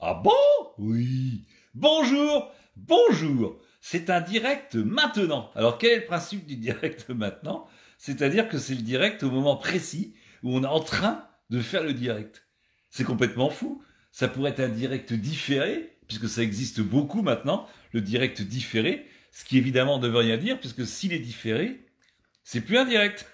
Ah bon? Oui. Bonjour, bonjour. C'est un direct maintenant. Alors quel est le principe du direct maintenant? C'est-à-dire que c'est le direct au moment précis où on est en train de faire le direct. C'est complètement fou. Ça pourrait être un direct différé, puisque ça existe beaucoup maintenant, le direct différé, ce qui évidemment ne veut rien dire, puisque s'il est différé, c'est plus un direct.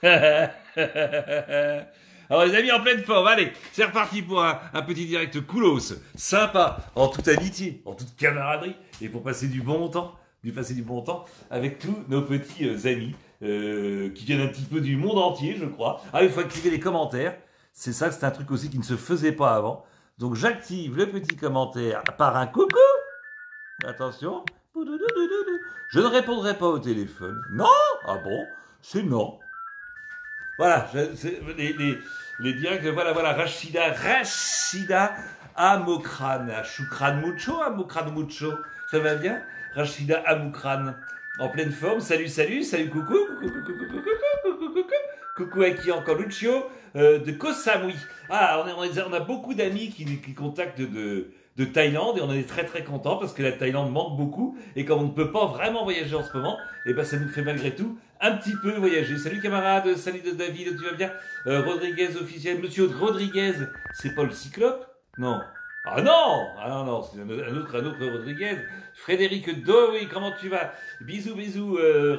Alors les amis en pleine forme, allez, c'est reparti pour un petit direct coolos, sympa, en toute amitié, en toute camaraderie, et pour passer du bon temps, avec tous nos petits amis qui viennent un petit peu du monde entier, je crois. Ah, il faut activer les commentaires, c'est un truc aussi qui ne se faisait pas avant. Donc j'active le petit commentaire par un coucou. Attention. Je ne répondrai pas au téléphone. Non? Ah bon? C'est non. Voilà, les directs, voilà, Rachida Amokran. Choukran Mucho, Amokran Mucho. Ça va bien? Rachida Amokran. En pleine forme, salut, coucou, coucou à qui encore Lucio, de Koh Samui. Ah, on a beaucoup d'amis qui contactent de Thaïlande et on en est très très contents parce que la Thaïlande manque beaucoup et comme on ne peut pas vraiment voyager en ce moment, et ben ça nous fait malgré tout un petit peu voyager. Salut camarade, salut de David, tu vas bien? Rodriguez officiel, monsieur Rodriguez, c'est pas le Cyclope? Non. Ah non, c'est un autre Rodriguez. Frédéric Do, oui, comment tu vas? Bisous,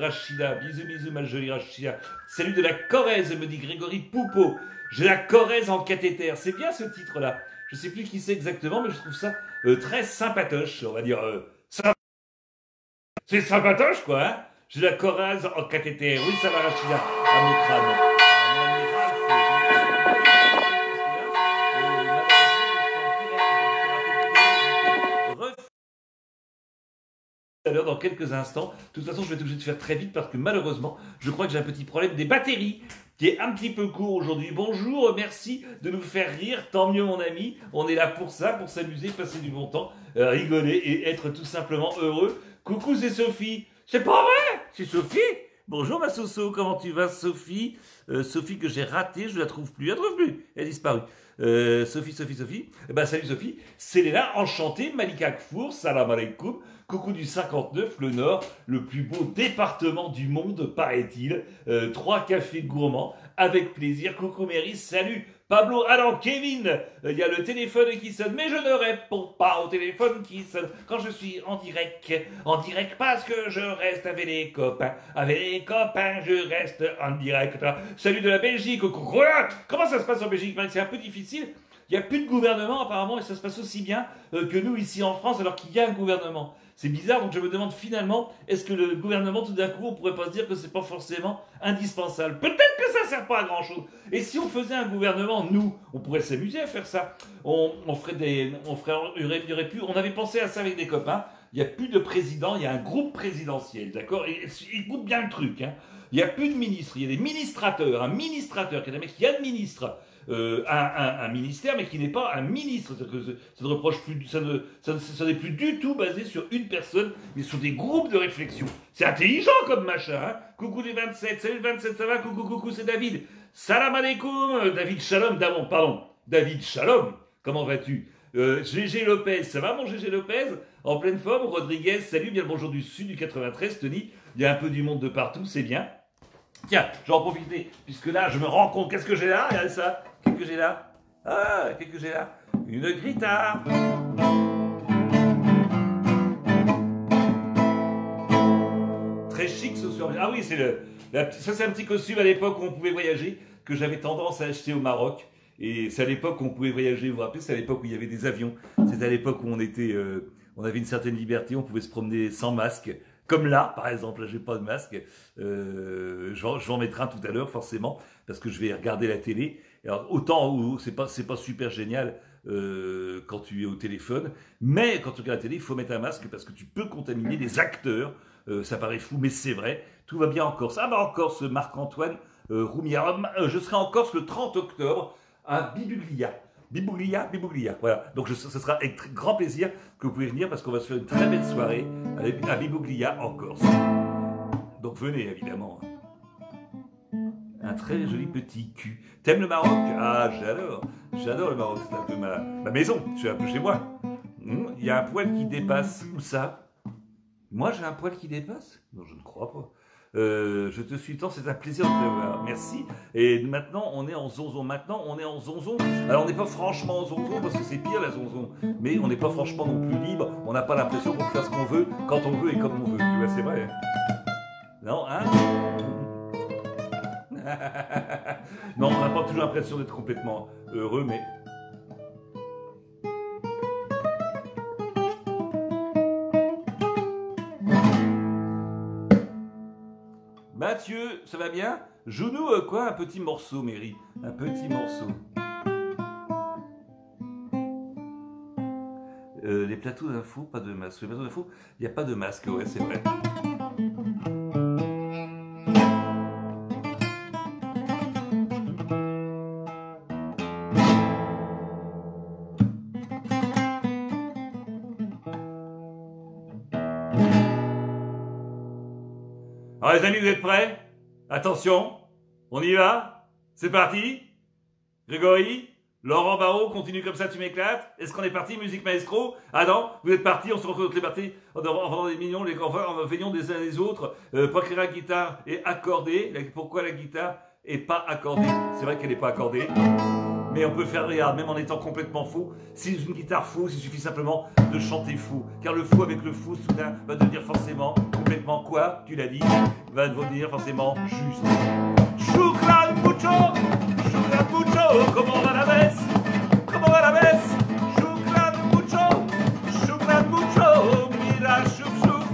Rachida, bisous, ma jolie Rachida. Salut de la Corrèze, me dit Grégory Poupeau. J'ai la Corrèze en cathéter, c'est bien ce titre-là. Je sais plus qui c'est exactement, mais je trouve ça très sympatoche, on va dire. C'est sympatoche, quoi, hein? J'ai la Corrèze en cathéter. Oui, ça va, Rachida, à mon crâne. Mon ami Ralph, tout à l'heure dans quelques instants. De toute façon, je vais être obligé de faire très vite parce que malheureusement, je crois que j'ai un petit problème des batteries qui est un petit peu court aujourd'hui. Bonjour, merci de nous faire rire. Tant mieux, mon ami. On est là pour ça, pour s'amuser, passer du bon temps, rigoler et être tout simplement heureux. Coucou, c'est Sophie. C'est pas vrai? C'est Sophie? Bonjour ma Soso, comment tu vas Sophie? Sophie que j'ai ratée, je la trouve plus. Elle ne trouve plus, elle a disparu. Sophie. Eh ben, salut Sophie. C'est Léla, enchantée. Malika Kfour, salam alaikum. Coucou du 59, le Nord, le plus beau département du monde, paraît-il. 3 cafés gourmands, avec plaisir. Coucou Mary, salut. Pablo, alors Kevin, il y a le téléphone qui sonne, mais je ne réponds pas au téléphone qui sonne quand je suis en direct parce que je reste avec les copains, je reste en direct. Salut de la Belgique, comment ça se passe en Belgique? C'est un peu difficile, il n'y a plus de gouvernement apparemment et ça se passe aussi bien que nous ici en France alors qu'il y a un gouvernement. C'est bizarre, donc je me demande finalement, est-ce que le gouvernement, tout d'un coup, on pourrait pas se dire que c'est pas forcément indispensable? Peut-être que ça sert pas à grand chose. Et si on faisait un gouvernement, nous, on pourrait s'amuser à faire ça. Il y aurait plus, on avait pensé à ça avec des copains. Il n'y a plus de président, il y a un groupe présidentiel, d'accord? Et écoute bien le truc, hein. Il n'y a plus de ministres, il y a des ministrateurs, un ministrateur, qui est un mec qui administre un ministère, mais qui n'est pas un ministre. Ça ne reproche plus, ça n'est plus du tout basé sur une personne, mais sur des groupes de réflexion. C'est intelligent comme machin, hein. Coucou les 27, salut le 27, ça va? Coucou, c'est David. Salam alaikum, David Shalom, David Shalom, comment vas-tu? GG Lopez, ça va mon GG Lopez? En pleine forme, Rodriguez, salut, bien le bonjour du sud du 93, Tony, il y a un peu du monde de partout, c'est bien. Tiens, je vais en profiter, puisque là, je me rends compte, qu'est-ce que j'ai là? Regardez ça, qu'est-ce que j'ai là? Ah, qu'est-ce que j'ai là? Une guitare. Très chic ce soir. Ah oui, ça c'est un petit costume à l'époque où on pouvait voyager, que j'avais tendance à acheter au Maroc. Et c'est à l'époque où on pouvait voyager, vous vous rappelez, c'est à l'époque où il y avait des avions. C'est à l'époque où on avait une certaine liberté, on pouvait se promener sans masque. Comme là, par exemple, là j'ai pas de masque. Je vais en mettre un tout à l'heure, forcément, parce que je vais regarder la télé. Alors, autant où c'est pas super génial quand tu es au téléphone, mais quand tu regardes la télé, il faut mettre un masque parce que tu peux contaminer les acteurs. Ça paraît fou, mais c'est vrai. Tout va bien en Corse. Ah bah en Corse, Marc-Antoine Roumière. Je serai en Corse le 30 octobre à Bibuglia. Bibuglia, voilà. Donc ce sera avec grand plaisir que vous pouvez venir parce qu'on va se faire une très belle soirée à Bibuglia en Corse. Donc venez évidemment. Un très joli petit cul. T'aimes le Maroc? Ah, j'adore le Maroc, c'est un peu ma maison, je suis un peu chez moi. Il y a un poil qui dépasse. Où ça? Moi, j'ai un poil qui dépasse? Non, je ne crois pas. Je te suis tant, c'est un plaisir de te voir. Merci. Et maintenant, on est en zonzon. Alors, on n'est pas franchement en zonzon parce que c'est pire la zonzon. Mais on n'est pas franchement non plus libre. On n'a pas l'impression qu'on peut faire ce qu'on veut, quand on veut et comme on veut. Tu vois, c'est vrai. Non, hein? Non, on n'a pas toujours l'impression d'être complètement heureux, mais... Mathieu, ça va bien? Joue-nous quoi? Un petit morceau, Mary. Un petit morceau. Les plateaux d'infos, pas de masque. Les plateaux d'infos, il n'y a pas de masque, ouais, c'est vrai. Alors les amis, vous êtes prêts? Attention, on y va? C'est parti? Grégory? Laurent Barraud, continue comme ça, tu m'éclates. Est-ce qu'on est parti, musique maestro? Ah non, vous êtes partis, on se retrouve toutes les parties en vendant des millions, en veillant des uns les autres. Pour que la guitare est accordée. Pourquoi la guitare est pas accordée? C'est vrai qu'elle n'est pas accordée. Mais on peut faire regarde, même en étant complètement faux. Si une guitare fausse, il suffit simplement de chanter faux. Car le faux avec le faux, soudain, va devenir forcément complètement quoi? Tu l'as dit, va devenir forcément juste. Choukran mucho, comment va la messe? Comment va la messe? Choukran mucho, mira chouf chouf,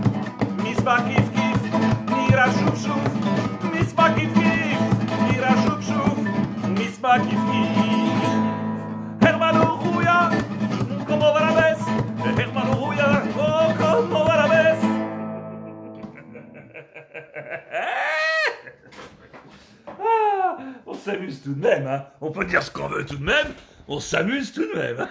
mispa kif kif, mira chouf chouf, mispa kif kif, mira chouf chouf, mispa kif kif. Hermano Rouya, comment va la messe? Hermano Rouya, oh comment va la messe? On s'amuse tout de même, hein. On peut dire ce qu'on veut tout de même, on s'amuse tout de même.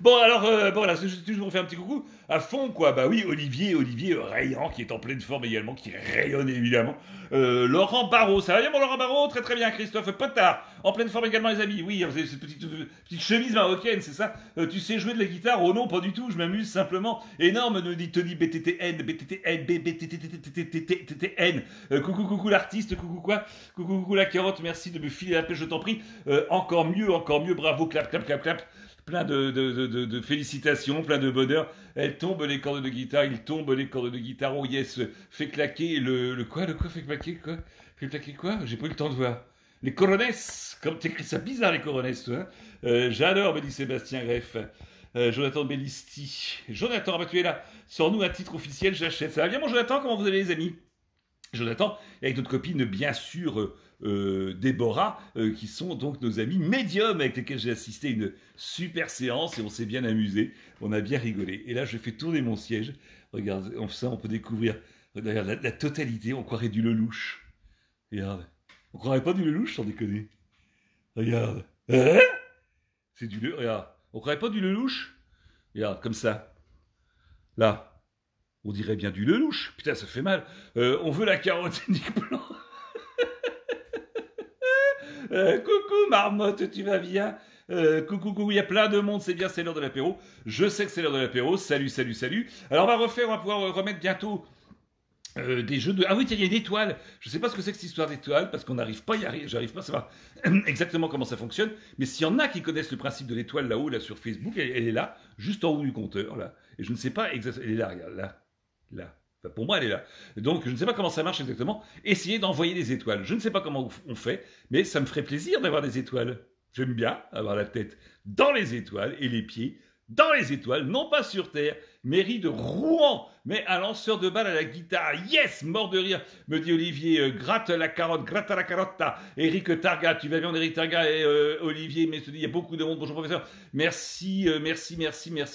Bon, alors, voilà, c'est toujours pour faire un petit coucou à fond, quoi. Bah oui, Olivier rayant, qui est en pleine forme également, qui rayonne évidemment. Laurent Barraud, ça va bien, mon Laurent Barraud? Très très bien, Christophe Potard, en pleine forme également, les amis. Oui, vous avez cette petite chemise marocaine, c'est ça? Tu sais jouer de la guitare? Oh non, pas du tout, je m'amuse simplement. Énorme, nous dit Tony BTTN, BTTN. Coucou l'artiste, coucou quoi? Coucou la carotte, merci de me filer la pêche, je t'en prie. Encore mieux, bravo, clap. Plein de félicitations, plein de bonheur. Elle tombe les cordes de guitare, il tombe les cordes de guitare. Oh yes, fait claquer le quoi? Le quoi fait claquer quoi? Fait claquer quoi? J'ai pas eu le temps de voir. Les corones, comme t'écris ça bizarre les corones, toi. J'adore, me dit Sébastien Greff. Jonathan Bellisti. Jonathan, bah tu es là. Sors-nous un titre officiel, j'achète. Ça va bien mon Jonathan? Comment vous allez les amis? Jonathan, et avec notre copine, bien sûr, Déborah, qui sont donc nos amis médiums avec lesquels j'ai assisté à une super séance et on s'est bien amusé, on a bien rigolé. Et là, je fais tourner mon siège. Regarde, ça, on peut découvrir la totalité. On croirait du Lelouch. Regarde, on croirait pas du Lelouch, sans déconner. Regarde, hein? C'est du Lelouch. Regarde, on croirait pas du Lelouch. Regarde, comme ça. Là. On dirait bien du Lelouch. Putain, ça fait mal. On veut la carotte, Nick Blanc. Coucou, Marmotte, tu vas bien? Coucou, il y a plein de monde, c'est bien, c'est l'heure de l'apéro. Je sais que c'est l'heure de l'apéro. Salut. Alors, on va pouvoir remettre bientôt des jeux de... Ah oui, tiens, il y a une étoile. Je ne sais pas ce que c'est que cette histoire d'étoile, parce qu'on n'arrive pas à y arriver. J'arrive pas à savoir exactement comment ça fonctionne. Mais s'il y en a qui connaissent le principe de l'étoile là-haut, là, sur Facebook, elle est là, juste en haut du compteur, là. Et je ne sais pas exactement... Elle est là, regarde, là. Enfin, pour moi, elle est là. Donc, je ne sais pas comment ça marche exactement. Essayez d'envoyer des étoiles. Je ne sais pas comment on fait, mais ça me ferait plaisir d'avoir des étoiles. J'aime bien avoir la tête dans les étoiles et les pieds dans les étoiles, non pas sur Terre. Mairie de Rouen, mais un lanceur de balles à la guitare. Yes, mort de rire, me dit Olivier. Gratte à la carotte. Eric Targa, tu vas bien, Eric Targa et Olivier, mais il y a beaucoup de monde. Bonjour professeur. Merci.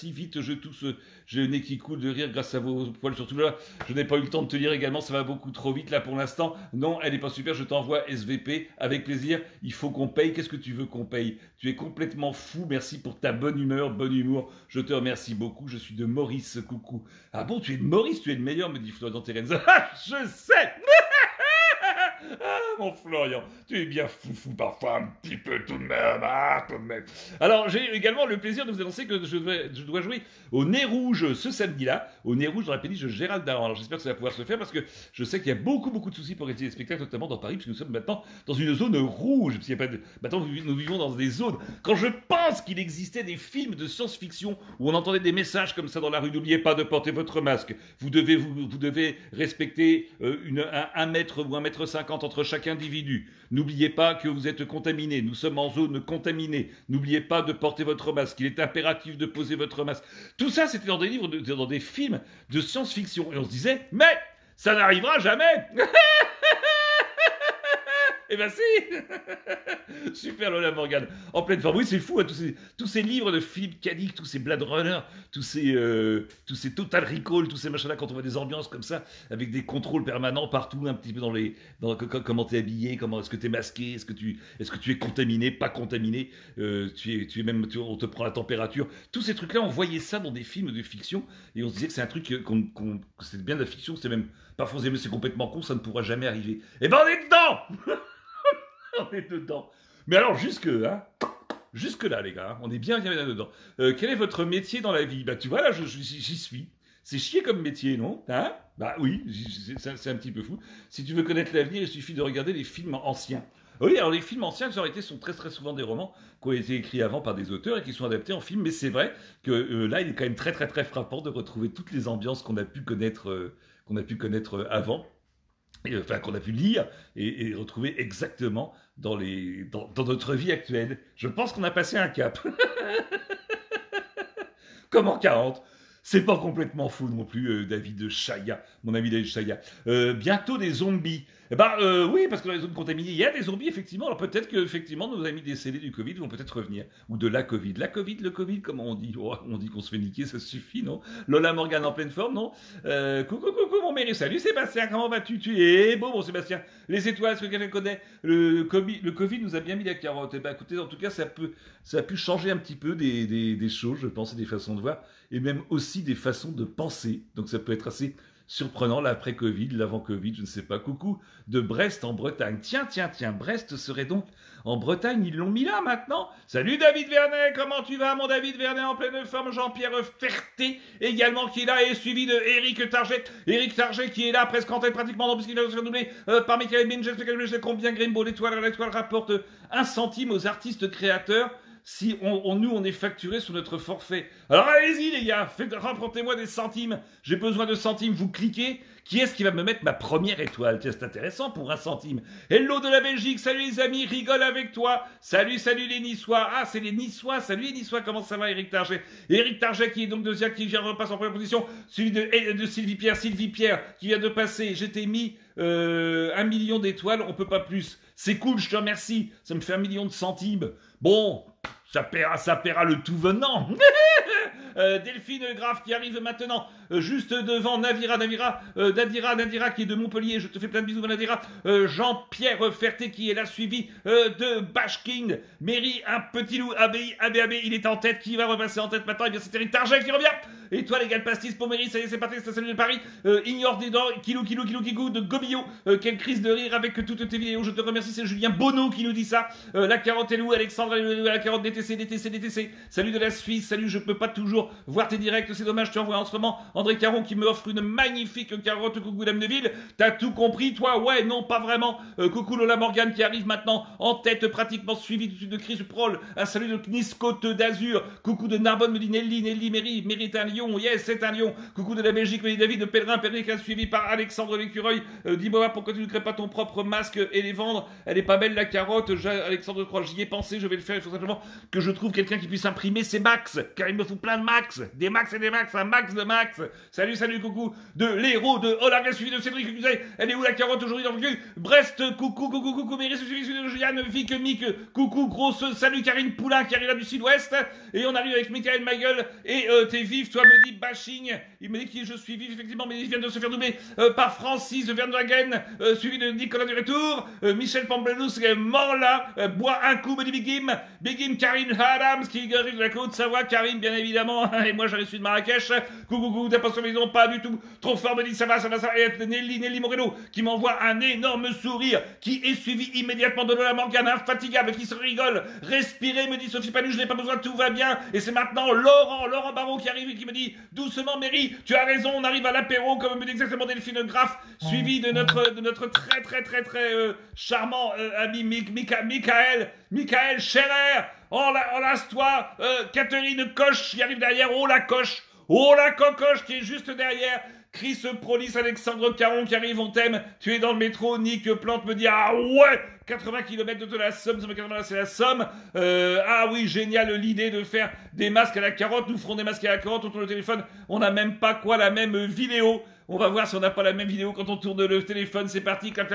Vite, je tousse, j'ai le nez qui coule de rire grâce à vos poils, surtout là. Je n'ai pas eu le temps de te lire également, ça va beaucoup trop vite là pour l'instant. Non, elle n'est pas super, je t'envoie SVP avec plaisir. Il faut qu'on paye. Qu'est-ce que tu veux qu'on paye? Tu es complètement fou. Merci pour ta bonne humeur, bon humour. Je te remercie beaucoup. Je suis de Maurice. Coucou. Ah bon, tu es de Maurice, tu es le meilleur, me dit Florian Terenza. Je sais. Ah, mon Florian, tu es bien foufou parfois, un petit peu tout de même, tout de même. Alors, j'ai également le plaisir de vous annoncer que je dois jouer au Nez Rouge ce samedi-là, au Nez Rouge dans la péniche de Gérald Darlan. Alors, j'espère que ça va pouvoir se faire parce que je sais qu'il y a beaucoup de soucis pour réaliser les spectacles, notamment dans Paris, puisque nous sommes maintenant dans une zone rouge. Parce qu'il y a pas de... Maintenant, nous vivons dans des zones. Quand je pense qu'il existait des films de science-fiction où on entendait des messages comme ça dans la rue, n'oubliez pas de porter votre masque, vous devez respecter un mètre ou 1,50 m entre chaque individu. N'oubliez pas que vous êtes contaminé. Nous sommes en zone contaminée. N'oubliez pas de porter votre masque. Il est impératif de poser votre masque. Tout ça, c'était dans des livres, dans des films de science-fiction. Et on se disait, mais ça n'arrivera jamais. Eh ben si. Super Lola Morgan, en pleine forme. Oui, c'est fou, hein, tous ces livres de Philippe K. Dick, tous ces Blade Runner, tous ces Total Recall, tous ces machins-là, quand on voit des ambiances comme ça, avec des contrôles permanents partout, un petit peu comment t'es habillé, est-ce que t'es masqué, est-ce que tu es contaminé, pas contaminé, on te prend la température. Tous ces trucs-là, on voyait ça dans des films de fiction, et on se disait que c'est un truc que c'est bien de la fiction, c'est même parfois on se disait, mais c'est complètement con, ça ne pourra jamais arriver. Eh ben on est dedans. On est dedans. Mais alors, jusque là, les gars, on est bien dedans. Quel est votre métier dans la vie? Bah, tu vois, là, j'y suis. C'est chier comme métier, non? Hein? Bah oui, c'est un petit peu fou. Si tu veux connaître l'avenir, il suffit de regarder les films anciens. Oui, alors les films anciens, en réalité, sont très très souvent des romans qui ont été écrits avant par des auteurs et qui sont adaptés en film. Mais c'est vrai que là, il est quand même très très très frappant de retrouver toutes les ambiances qu'on a pu connaître avant. Enfin, qu'on a pu lire et retrouver exactement dans notre vie actuelle. Je pense qu'on a passé un cap. Comme en 40. C'est pas complètement fou non plus, David Chaya, mon ami David Chaya. Bientôt des zombies. Eh ben oui, parce que dans les zones contaminées, il y a des zombies, effectivement. Alors peut-être que effectivement, nos amis décédés du Covid vont peut-être revenir. Ou de la Covid. La Covid, le Covid, comment on dit? Oh, on dit qu'on se fait niquer, ça suffit, non? Lola Morgan en pleine forme, non? Coucou, mon mairie. Salut Sébastien, comment vas-tu? Tu es beau, bon Sébastien. Les étoiles, est-ce que quelqu'un connaît? Le Covid nous a bien mis la carotte. Eh ben écoutez, en tout cas, ça a pu changer un petit peu des choses, je pense, et des façons de voir, et même aussi des façons de penser. Donc ça peut être assez surprenant, l'après-Covid, l'avant-Covid, je ne sais pas. Coucou de Brest en Bretagne. Tiens, Brest serait donc en Bretagne, ils l'ont mis là maintenant. Salut David Vernet, comment tu vas mon David Vernet en pleine forme? Jean-Pierre Ferté également qui est là et suivi de Eric Target. Eric Target qui est là presque en tête pratiquement, puisqu'il va se faire doubler par Michael Binge. Je sais combien Grimbo, l'étoile rapporte 1 centime aux artistes créateurs. Si nous, on est facturé sur notre forfait. Alors allez-y les gars, rapportez-moi des centimes. J'ai besoin de centimes, vous cliquez. Qui est-ce qui va me mettre ma première étoile? Tiens, c'est intéressant pour 1 centime. Hello de la Belgique, salut les amis, rigole avec toi. Salut les Niçois. Ah, c'est les Niçois, salut les Niçois, comment ça va Eric Target? Eric Target qui est donc deuxième, qui vient de repasser en première position. Celui de Sylvie Pierre qui vient de passer. J'étais mis 1 million d'étoiles, on peut pas plus. C'est cool, je te remercie. Ça me fait 1 million de centimes. Bon, ça paiera le tout venant. Delphine Graff qui arrive maintenant, juste devant Nadira qui est de Montpellier. Je te fais plein de bisous, Nadira. Jean-Pierre Ferté qui est là, suivi de Bashking. Mary, un petit loup, AB, il est en tête. Qui va repasser en tête maintenant? Eh bien, c'est Eric Target qui revient. Étoile égale pastis pour Mary, ça y est, c'est parti, c'est salut de Paris. Ignore des dents, Kilo de Gobillot. Quelle crise de rire avec toutes tes vidéos. Je te remercie, c'est Julien Bonneau qui nous dit ça. La carotte est où? Alexandre, la carotte DTC. Salut de la Suisse, salut, je peux pas toujours voir tes directs, c'est dommage, tu envoies en ce moment André Caron qui me offre une magnifique carotte. Coucou Dame de Ville, t'as tout compris toi? Ouais, non, pas vraiment. Coucou Lola Morgan qui arrive maintenant en tête, pratiquement suivi tout de suite de Chris Prol. Un salut de Knis Côte d'Azur. Coucou de Narbonne, me dit Nelly mérite un lion. Yes, c'est un lion. Coucou de la Belgique, me dit David de Pèlerin qui a suivi par Alexandre L'écureuil. Dis-moi pourquoi tu ne crées pas ton propre masque et les vendre? Elle est pas belle la carotte. Alexandre crois, j'y ai pensé, je vais le faire. Il faut simplement que je trouve quelqu'un qui puisse imprimer ces max, car il me faut plein de max, des max et des max, un max de max. Salut, coucou de l'héros de Olarga, suivi de Cédric Cusay. Elle est où la carotte aujourd'hui dans le cul? Brest, coucou, Méris, suivi de Juliane, Vic, Mick, coucou, grosse, salut Karine Poulain qui arrive là du sud-ouest. Et on arrive avec Michael Maguel et t'es vif, toi me dit Bashing. Il me dit que je suis vif, effectivement, mais il vient de se faire doubler par Francis Verdragen, suivi de Nicolas du Retour, Michel Pamblenous, mort là, bois un coup, me dit Big Im, Karim Adams qui arrive de la Côte-Savoie, Karim bien évidemment. évidemment. Et moi, j'avais suivi de Marrakech. Coucou, t'as pas sur maison, pas du tout. Trop fort, me dit ça va. Et Nelly Moreno, qui m'envoie un énorme sourire, qui est suivi immédiatement de Lola Morgane, infatigable, qui se rigole. Respirez, me dit Sophie Panu, je n'ai pas besoin, tout va bien. Et c'est maintenant Laurent Barraud qui arrive et qui me dit, doucement, Mary, tu as raison, on arrive à l'apéro, comme me dit exactement Delphine Graff, suivi de notre très charmant ami Michael Scherer. Oh lasse-toi, Catherine Coche qui arrive derrière. Oh la cocoche qui est juste derrière. Chris Prolis, Alexandre Caron qui arrive, on t'aime. Tu es dans le métro. Nick Plante me dit ah ouais, 80 km de la Somme, c'est la Somme. Ah oui, génial l'idée de faire des masques à la carotte. Nous ferons des masques à la carotte autour du téléphone. On n'a même pas la même vidéo. On va voir si on n'a pas la même vidéo quand on tourne le téléphone. C'est parti, clap.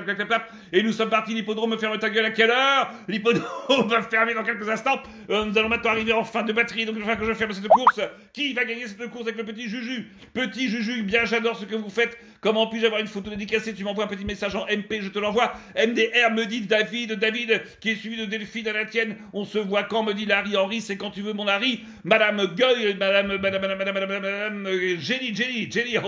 Et nous sommes partis. L'hippodrome ferme ta gueule à quelle heure? L'hippodrome va fermer dans quelques instants. Nous allons maintenant arriver en fin de batterie. Donc il va falloir que je ferme cette course. Qui va gagner cette course avec le petit Juju? Petit Juju, bien j'adore ce que vous faites. Comment puis-je avoir une photo dédicacée? Tu m'envoies un petit message en MP, je te l'envoie. MDR me dit David, qui est suivi de Delphine à la tienne. On se voit quand, me dit Larry Henry, c'est quand tu veux mon Harry. Madame Gueule, Madame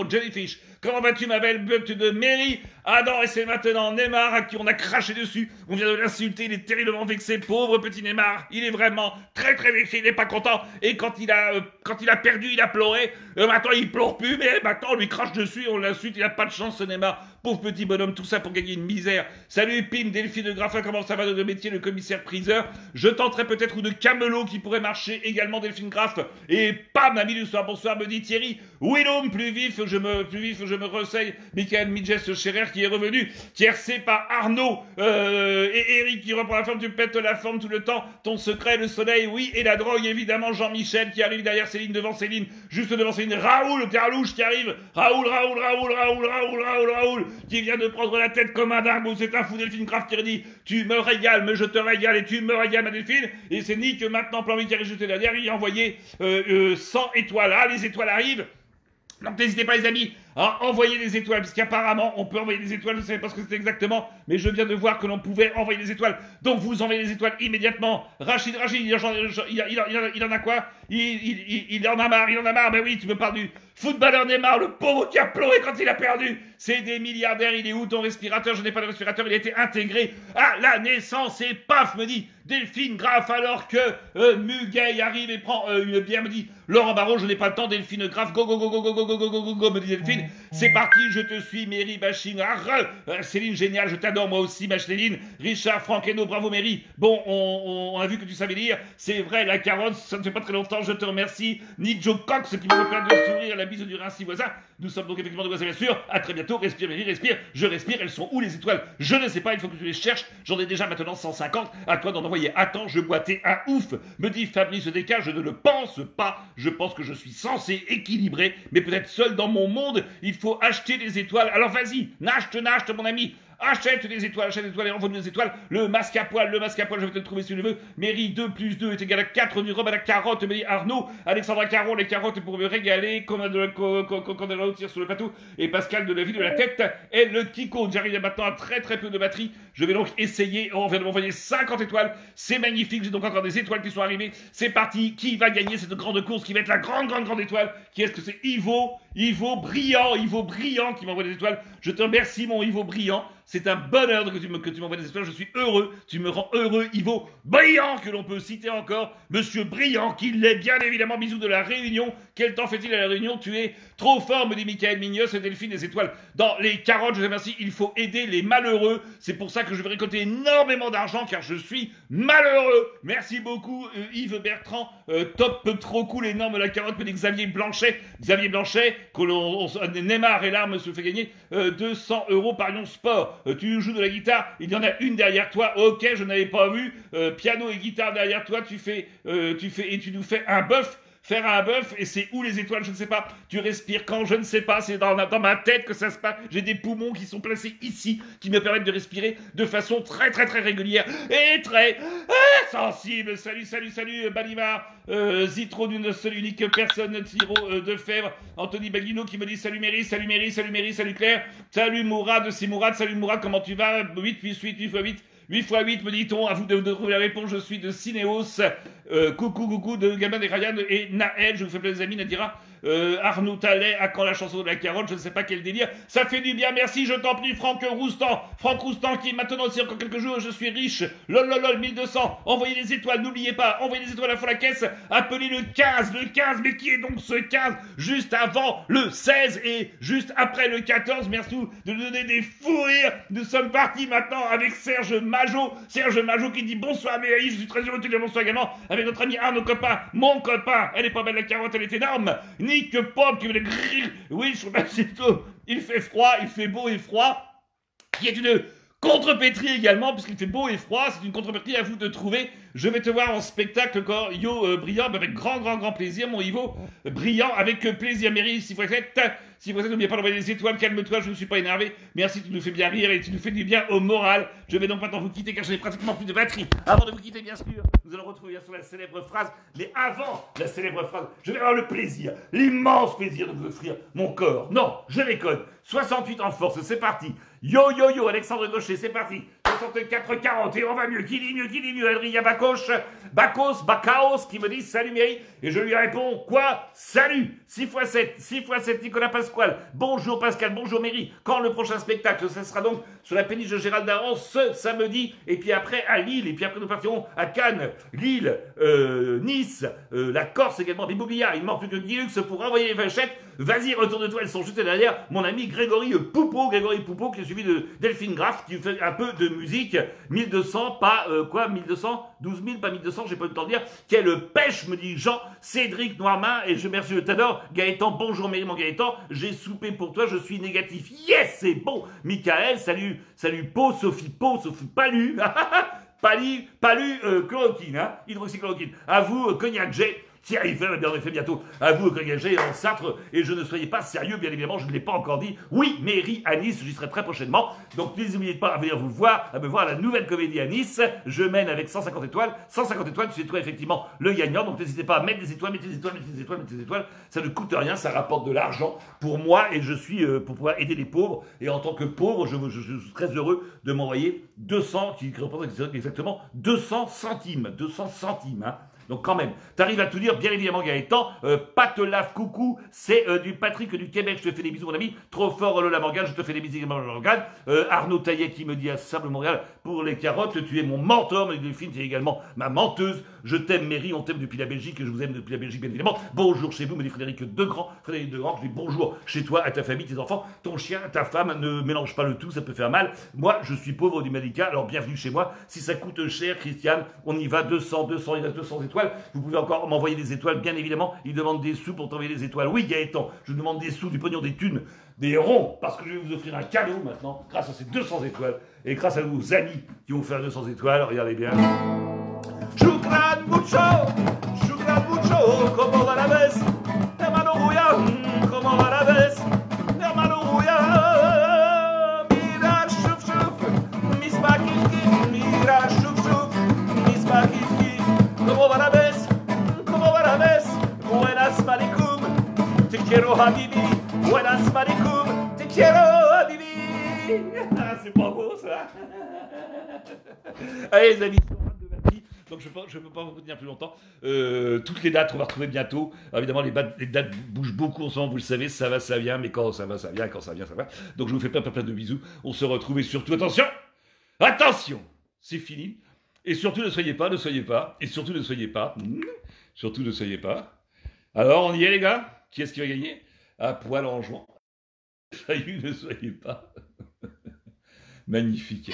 Jellyfish. Comment vas-tu, ma belle butte de Mary? Ah non, et c'est maintenant Neymar à qui on a craché dessus. On vient de l'insulter, il est terriblement vexé. Pauvre petit Neymar, il est vraiment très vexé, il n'est pas content. Et quand il a perdu, il a pleuré. Maintenant, il pleure plus, mais maintenant, on lui crache dessus, on l'insulte, il a pas de chance, ce Neymar. Pauvre petit bonhomme, tout ça pour gagner une misère. Salut Pim, Delphine de Graffin, comment ça va de métier, le commissaire-priseur? Je tenterai peut-être ou de Camelot qui pourrait marcher également, Delphine Graff. Et pam, ami du soir, bonsoir, me dit Thierry. Willem, plus vif, je me ressaye. Michael Midges Scherer qui est revenu, tiercé par Arnaud et Eric qui reprend la forme, tu pètes la forme tout le temps. Ton secret, le soleil, oui, et la drogue, évidemment, Jean-Michel qui arrive derrière Céline, devant Céline, juste devant Céline. Raoul Carlouche qui arrive. Raoul, qui vient de prendre la tête comme un dingue. C'est un fou. Delphine Graff qui dit tu me régales, mais je te régale et tu me régales, ma Delphine. Et c'est Nick maintenant, plan qui arrive juste derrière. Il a envoyé 100 étoiles. Ah, les étoiles arrivent. Donc n'hésitez pas les amis à envoyer des étoiles, parce qu'apparemment on peut envoyer des étoiles, je ne savais pas ce que c'était exactement, mais je viens de voir que l'on pouvait envoyer des étoiles, donc vous envoyez des étoiles immédiatement. Rachid, il en a quoi? Il en a marre, mais oui, tu me parles du footballeur Neymar, le pauvre qui a pleuré quand il a perdu. C'est des milliardaires, il est où ton respirateur? Je n'ai pas de respirateur, il a été intégré à la naissance, et paf, me dit Delphine Graff, alors que Muguet arrive et prend une bière, me dit Laurent Barraud, je n'ai pas le temps, Delphine Graff, go, me dit Delphine. C'est parti, je te suis, Mary Bashing. Céline, génial, je t'adore, moi aussi, ma Céline. Richard, Franck Hainaut, bravo, Mary. Bon, on a vu que tu savais lire. C'est vrai, la carotte, ça ne fait pas très longtemps, je te remercie. Nick Joe Cox, qui me fait de sourire, la bise du Rinci voisin. Nous sommes donc effectivement de voisins, bien sûr. À très bientôt, respire, Mary, respire. Je respire, elles sont où les étoiles? Je ne sais pas, il faut que tu les cherches. J'en ai déjà maintenant 150. À toi d'en envoyer. Attends, je boitais un ouf. Me dit Fabrice Descas, je ne le pense pas. Je pense que je suis censé équilibrer, mais peut-être seul dans mon monde. Il faut acheter des étoiles. Alors vas-y, nage, mon ami. Achète des étoiles et envoie-nous des étoiles. Le masque à poil, je vais te le trouver si tu le veux. Mary 2 plus 2 est égal à 4 du rhum à la carotte. Me dit Arnaud, Alexandra Caron, les carottes pour me régaler. Quand on tire sur le plateau. Et Pascal de la ville de la tête est le Kiko. J'arrive maintenant à très peu de batterie. Je vais donc essayer. On vient de m'envoyer 50 étoiles. C'est magnifique. J'ai donc encore des étoiles qui sont arrivées. C'est parti. Qui va gagner cette grande course qui va être la grande étoile? Qui est-ce que c'est? Yvo Brillant qui m'envoie des étoiles. Je te remercie, mon Yvo Brillant. C'est un bonheur que tu m'envoies des étoiles. Je suis heureux. Tu me rends heureux, Yvo Brillant, que l'on peut citer encore. Monsieur Brillant, qui l'est bien évidemment. Bisous de la Réunion. Quel temps fait-il à la Réunion? Tu es trop fort, me dit Michael Mignos et Delphine des étoiles. Dans les carottes, je te remercie. Il faut aider les malheureux. C'est pour ça que je vais récolter énormément d'argent, car je suis malheureux. Merci beaucoup, Yves Bertrand. Top, trop cool, énorme la carotte, me dit Xavier Blanchet, que Neymar et l'arme se fait gagner 200 € par Lyon Sport. Tu joues de la guitare, il y en a une derrière toi. Ok, je n'avais pas vu. Piano et guitare derrière toi, tu nous fais un bœuf. Faire un bœuf, et c'est où les étoiles? Je ne sais pas. Tu respires quand? Je ne sais pas. C'est dans ma tête que ça se passe. J'ai des poumons qui sont placés ici, qui me permettent de respirer de façon très régulière et très sensible. Salut, Balimar. Zitro d'une seule unique personne, Tiro de Fèvre. Anthony Baguino qui me dit salut Mary, salut Claire. Salut Mourad, c'est Mourad. Salut Mourad, comment tu vas? 8 x 8 me dit-on, à vous de trouver la réponse, je suis de Cinéos. coucou de Gamin et Ryan et Naël, je vous fais plaisir les amis, Nadira. Arnaud Tallet, à quand la chanson de la carotte, je ne sais pas quel délire, ça fait du bien, merci, je t'en prie, Franck Roustan qui maintenant aussi encore quelques jours, je suis riche, lol 1200, envoyez les étoiles, n'oubliez pas, envoyez les étoiles à la fois la caisse, appelez le 15, mais qui est donc ce 15, juste avant le 16 et juste après le 14, merci de nous donner des fous rires, nous sommes partis maintenant avec Serge Majot qui dit bonsoir Méaï, je suis très heureux de te dire bonsoir également, avec notre ami Arnaud Copain, mon copain, elle est pas belle la carotte, elle est énorme, Nick Pop qui veut griller. Oui, je suis tout. Il fait froid, il fait beau et froid. Qui est une contrepétrie également, puisqu'il fait beau et froid. C'est une contrepétrie à vous de trouver. Je vais te voir en spectacle encore, Yo Brillant, avec grand plaisir, mon Ivo Brillant, avec plaisir. Mairie 6x7. Si vous n'oubliez pas d'envoyer des étoiles, calme-toi, je ne suis pas énervé. Merci, tu nous fais bien rire et tu nous fais du bien au moral. Je vais donc maintenant vous quitter car je n'ai pratiquement plus de batterie. Avant de vous quitter, bien sûr, nous allons retrouver bien sûr la célèbre phrase. Mais avant la célèbre phrase, je vais avoir le plaisir, l'immense plaisir de vous offrir mon corps. Non, je déconne. 68 en force, c'est parti. Yo, Alexandre Gaucher, c'est parti. 64-40 et on va mieux. Qui dit mieux Adrien Bacaos qui me dit salut Méry. Et je lui réponds quoi? Salut. 6x7, Nicolas Pasquale. Bonjour Pascal, bonjour Méry. Quand le prochain spectacle? Ce sera donc sur la péniche de Gérald Darran ce samedi. Et puis après à Lille. Et puis après nous partirons à Cannes, Lille, Nice, la Corse également. Bibouguilla, il ne manque plus que Guilux pour envoyer les vachettes. Vas-y, retourne-toi, elles sont juste derrière mon ami Grégory Poupeau, qui est suivi de Delphine Graff, qui fait un peu de musique. 1200, pas 1200, 12 000, pas 1200, j'ai pas eu le temps de dire. Quelle pêche, me dit Jean, Cédric Noirmain, et je remercie le t'adore. Gaëtan, bonjour Méry, mon Gaëtan, j'ai soupé pour toi, je suis négatif. Yes, c'est bon. Michael, salut, Sophie, Palu, chloroquine, hein, hydroxychloroquine. À vous, Cognac J. Thierry Eiffel va bien en effet bientôt. À vous, Cognac J en Sartre. Et je ne soyez pas sérieux, bien évidemment, je ne l'ai pas encore dit. Oui, Méry à Nice, j'y serai très prochainement. Donc n'oubliez pas à venir vous voir, à me voir à la nouvelle comédie à Nice. Je mène avec 150 étoiles. 150 étoiles, tu sais toi effectivement le gagnant. Donc n'hésitez pas à mettre des étoiles, mettez des étoiles. Ça ne coûte rien, ça rapporte de l'argent pour moi et je suis pour pouvoir aider les pauvres. Et en tant que pauvre, je suis très heureux de m'envoyer 200, qui représente exactement 200 centimes. 200 centimes, hein. Donc quand même, t'arrives à tout dire, bien évidemment Gaëtan, Patelaf, coucou, c'est du Patrick du Québec, je te fais des bisous mon ami, trop fort Lola Morgane, je te fais des bisous Lola Morgane, Arnaud Taillet qui me dit à Sable Montréal, pour les carottes, tu es mon mentor, mais Delphine, tu es également ma menteuse, je t'aime Méry, on t'aime depuis la Belgique, je vous aime depuis la Belgique bien évidemment, bonjour chez vous, me dit Frédéric Degrand, je dis bonjour chez toi, à ta famille, tes enfants, ton chien, ta femme, ne mélange pas le tout, ça peut faire mal, moi je suis pauvre du Malika, alors bienvenue chez moi, si ça coûte cher, Christiane, on y va, 200, il reste 200 étoiles, vous pouvez encore m'envoyer des étoiles, bien évidemment. Il demande des sous pour t'envoyer des étoiles. Oui, Gaëtan, je demande des sous, du pognon, des thunes, des ronds, parce que je vais vous offrir un cadeau maintenant, grâce à ces 200 étoiles, et grâce à vos amis qui vont faire 200 étoiles. Regardez bien. Shukran mucho, como va la vez, hermano Ruya, como va la vez, hermano Ruya, mira, shuf, mis bakiki, mira, shuf, mis bakiki, como va la vez. Buenas Malikum, te quiero Habibi. Buenas Malikum, te quiero Habibi. Ah, c'est pas beau ça. Allez les amis, donc je ne peux pas vous tenir plus longtemps. Toutes les dates, on va retrouver bientôt. Alors, évidemment, les dates bougent beaucoup en ce moment, vous le savez, ça va, ça vient, mais quand ça va, ça vient, quand ça vient, ça va. Donc je vous fais plein de bisous. On se retrouve et surtout, attention, c'est fini. Et surtout, ne soyez pas, et surtout, ne soyez pas. Surtout, ne soyez pas. Alors, on y est, les gars? Qui est-ce qui va gagner? À poil en jouant. Ne soyez pas. Magnifique.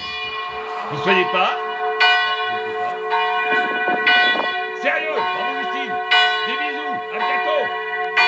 Ne soyez pas.